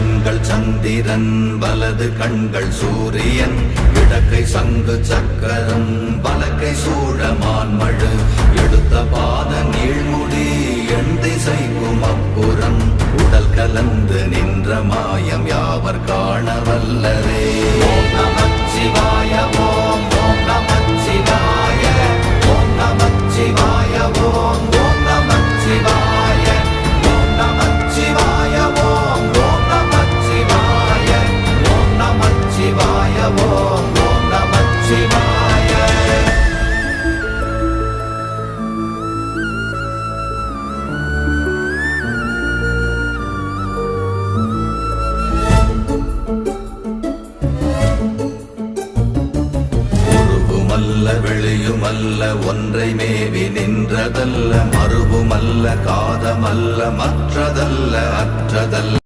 கண்கள் சந்திரன் வலது கண்கள் சூரியன் இடக்கை சங்கு சக்கரம் வலக்கை சூழமான் மழு எடுத்த பாத நீழ்முடி எண் திசைக்கும் அப்புறம் உடல் கலந்து நின்ற மாயம் யாவர் காண வல்லரே. ஓம் நமச்சிவாய ஓம் ஓம் நமச்சிவாய ஓம் நமச்சிவாய ஓம் ஓம் நமச்சிவாய ஓம் நமச்சிவாய ஓம் ஓம் நமச்சிவாய ஓம் நமச்சிவாய ஓம் ஓம் நமச்சிவாய. உருவுமல்ல வெளியுமல்ல ஒன்றை மேவி நின்றதல்ல மறுவுமல்ல காதமல்ல மற்றதல்ல அற்றதல்ல